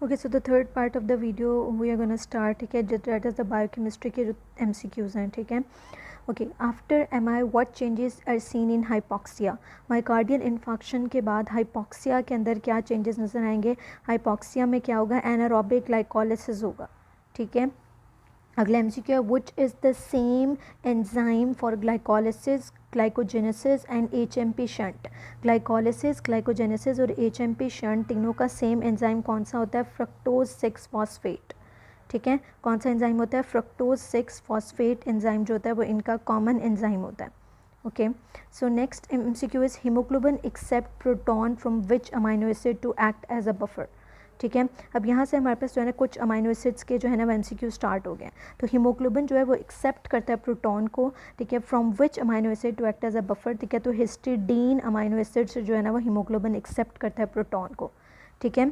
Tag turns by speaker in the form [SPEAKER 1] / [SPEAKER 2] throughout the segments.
[SPEAKER 1] Okay, so the third part of the video we are gonna start, ठीक है, that is the biochemistry के जो MCQs हैं, ठीक है. Okay, after MI what changes are seen in hypoxia. Myocardial infarction के बाद hypoxia के अंदर क्या चेंजेस नज़र आएंगे. हाइपॉक्सिया में क्या होगा, एनारोबिक ग्लाइकोलिसिस होगा, ठीक है. अगला MCQ है, which is the same enzyme for glycolysis, glycogenesis and HMP shunt. Glycolysis, glycogenesis और HMP शंट तीनों का सेम एंजाइम कौन सा होता है, फ्रक्टोज 6 फॉस्फेट, ठीक है. कौन सा एंजाइम होता है, फ्रक्टोज 6 फॉस्फेट एंजाइम जो होता है वो इनका कॉमन एंजाइम होता है. Okay, so next MCQ is haemoglobin accept proton from which amino acid to act as a buffer. ठीक है, अब यहाँ से हमारे पास जो है ना कुछ अमाइनो एसिड्स के जो है ना MCQ स्टार्ट हो गए. तो हीमोग्लोबिन जो है वो एक्सेप्ट करता है प्रोटॉन को, ठीक है, from which amino acid to act as a buffer. ठीक है, तो हिस्टिडीन अमाइनो एसिड से जो है ना वो हीमोग्लोबिन एक्सेप्ट करता है प्रोटॉन को, ठीक है.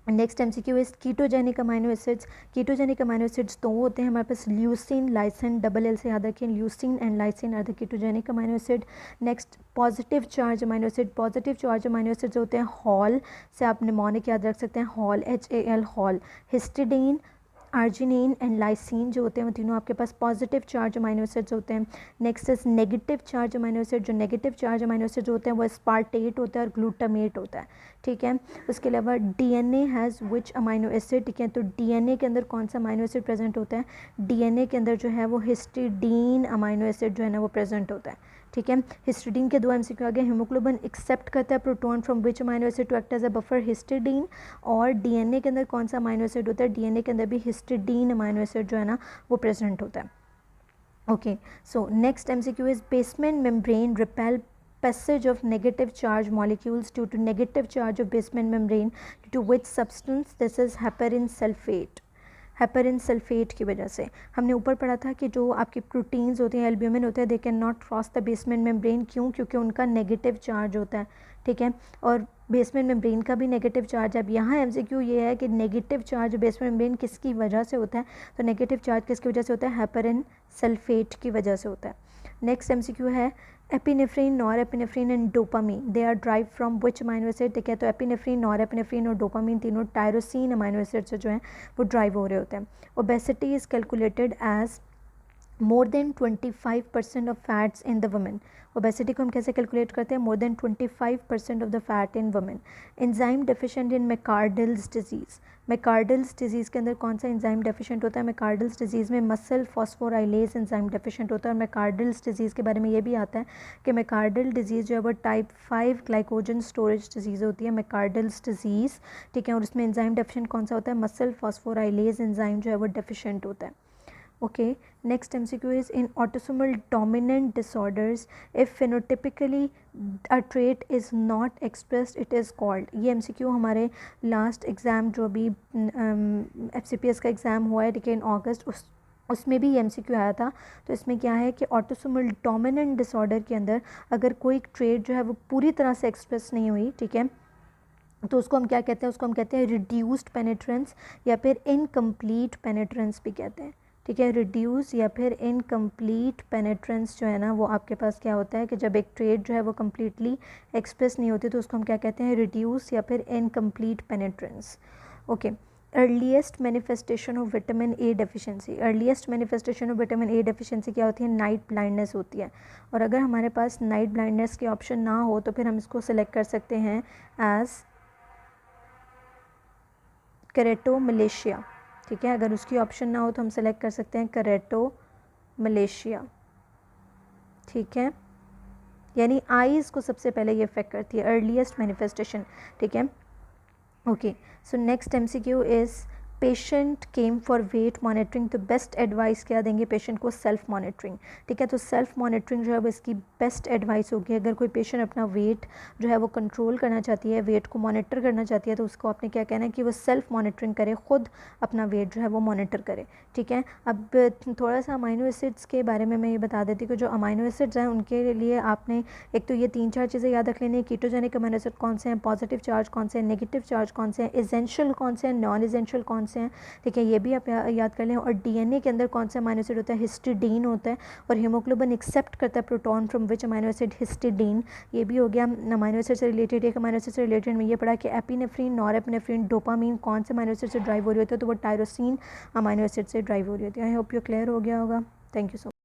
[SPEAKER 1] Next MCQ is ketogenic amino acids. Ketogenic amino acids दो होते हैं हमारे पास, ल्यूसिन, लाइसिन, डबल एल से याद रखें, leucine and lysine are the ketogenic amino acid. Next positive charge amino acid. Positive charge amino acids होते हैं हॉल से, आप निमोनिक याद रख सकते हैं, hall, HAL, hall. Histidine, arginine and lysine जो होते हैं वो तीनों आपके पास पॉजिटिव चार्ज अमाइनो एसिड्स होते हैं. Next is negative charge amino acid. जो नेगेटिव चार्ज अमाइनो एसिड जो होते हैं वो स्पार्टेट होता है और ग्लूटामेट होता है, ठीक है. उसके अलावा DNA has which amino acid, ठीक है, तो DNA के अंदर कौन सा अमाइनो एसिड प्रेजेंट होता है, DNA के अंदर जो है वो हिस्टिडीन अमाइनो एसिड जो है ना वो प्रेजेंट होता है, ठीक है. हिस्टिडीन के दो MCQ आ गए. हीमोग्लोबिन एक्सेप्ट करता है proton from which amino acid to act as a buffer, histidine. और DNA के अंदर कौन सा अमाइनो एसिड होता है, DNA के अंदर भी हिस्टिडीन अमाइनो एसिड जो है ना वो प्रेजेंट होता है. Okay, so next MCQ is basement membrane repel passage of negative charge molecules due to negative charge of basement membrane due to which substance, this is heparin sulfate. Heparin sulphate की वजह से. हमने ऊपर पढ़ा था कि जो आपकी प्रोटीन्स होते हैं, एल्ब्यूमिन होते हैं, they can not cross the basement membrane. क्यों, क्योंकि उनका नेगेटिव चार्ज होता है, ठीक है, और बेसमेंट मेम्ब्रेन का भी नेगेटिव चार्ज है. अब यहाँ MCQ ये है कि नेगेटिव चार्ज बेसमेंट मेम्ब्रेन किसकी वजह से होता है, तो नेगेटिव चार्ज किसकी वजह से होता है, हेपरिन सल्फेट की वजह से होता है. नेक्स्ट MCQ है epinephrine, nor epinephrine and dopamine, they are drive from which amino acid. ठीक है, तो एपिनेफ्रीन, नॉर एपिनेफ्रीन और डोपामीन तीनों टायरोसिन अमाइनो एसिड से जो है वो ड्राइव हो रहे होते हैं. Obesity is calculated as more than 25% of fats in the women. Obesity को हम कैसे कैलकुलेट करते हैं, more than 25% of the fat in women. Enzyme deficient in मैकार्डिल्स disease. मैकार्डिल्स disease के अंदर कौन सा एंजाइम डेफिशिएंट होता है, मैकार्डिल्स डिजीज़ में मसल फॉस्फोराइलेज एंजाइम डेफिशिएंट होता है. और मैकार्डिल्स डिजीज़ के बारे में ये भी आता है कि मैकार्डिल डिजीज़ जो है वो टाइप 5 ग्लाइकोजन स्टोरेज डिजीज़ होती है, मैकार्डिल्स डिजीज़, ठीक है. और उसमें एंजाइम डेफिशिएंट कौन सा होता है, मसल फॉस्फोराइलेज एंजाइम जो है वो डेफिशिएंट होता है. Okay, next MCQ is in autosomal dominant disorders, if phenotypically a trait is not expressed, it is called. ये MCQ हमारे लास्ट एग्ज़ाम जो अभी FCPS का एग्ज़ाम हुआ है, ठीक है, इन अगस्त, उसमें भी MCQ आया था. तो इसमें क्या है कि ऑटोसोमल डोमिनेंट डिसऑर्डर के अंदर अगर कोई ट्रेट जो है वो पूरी तरह से एक्सप्रेस नहीं हुई, ठीक है, तो उसको हम क्या कहते हैं, उसको हम कहते हैं रिड्यूस्ड पेनिट्रेंस या फिर इनकम्प्लीट पेनिट्रेंस भी कहते हैं, ठीक है. रिड्यूस या फिर इनकम्प्लीट पेनिट्रेंस जो है ना वो आपके पास क्या होता है कि जब एक ट्रेट जो है वो कम्प्लीटली एक्सप्रेस नहीं होती तो उसको हम क्या कहते हैं, रिड्यूस या फिर incomplete penetrance. Okay, earliest manifestation of vitamin A deficiency. Earliest manifestation of vitamin A deficiency क्या होती है, नाइट ब्लाइंडनेस होती है. और अगर हमारे पास नाइट ब्लाइंडनेस के ऑप्शन ना हो तो फिर हम इसको सिलेक्ट कर सकते हैं एज करेटो मलेशिया, ठीक है. अगर उसकी ऑप्शन ना हो तो हम सेलेक्ट कर सकते हैं करेटो मलेशिया, ठीक है. यानी आईज़ को सबसे पहले ये इफेक्ट करती है, अर्लीस्ट मैनिफेस्टेशन, ठीक है. Okay, so next MCQ is patient came for wait monitoring. तो बेस्ट एडवाइस क्या देंगे पेशेंट को, सेल्फ मॉनिटरिंग, ठीक है. तो सेल्फ मॉनिटरिंग जो है वो इसकी बेस्ट एडवाइस होगी. अगर कोई पेशेंट अपना वेट जो है वो कंट्रोल करना चाहती है, वेट को मॉनिटर करना चाहती है, तो उसको आपने क्या कहना है कि वो सेल्फ मॉनिटरिंग करे, ख़ुद अपना वेट जो है वो मॉनिटर करे, ठीक है. अब थोड़ा सा अमाइनो एसिड्स के बारे में मैं ये बता देती हूँ कि जो अमाइनो एसिड्स हैं उनके लिए आपने एक तो ये 3-4 चीज़ें याद रख लेनी है. कीटोजेनिक अमाइनो एसिड कौन से हैं, पॉजिटिव चार्ज कौन से हैं, नेगेटिव चार्ज कौन से हैं, एसेंशियल कौन से हैं, नॉन एसेंशियल कौन से हैं, ठीक है, ये भी आप याद कर लें। और डीएनए के अंदर कौन सा अमाइनो एसिड होता है, हिस्टिडीन होता है। और हीमोग्लोबिन एक्सेप्ट करता है proton from which amino acid, histidine. ये भी हो गया अमाइनो एसिड से रिलेटेड। एक अमाइनो एसिड से रिलेटेड में ये पढ़ा कि एपिनेफ्रीन, नॉरएपिनेफ्रीन, डोपामीन कौन से अमाइनो एसिड से ड्राइव हो रही होती है, तो वो टायरोसिन अमाइनो एसिड से ड्राइव हो रही होती है। आई होप यू क्लियर हो गया होगा। Thank you so much.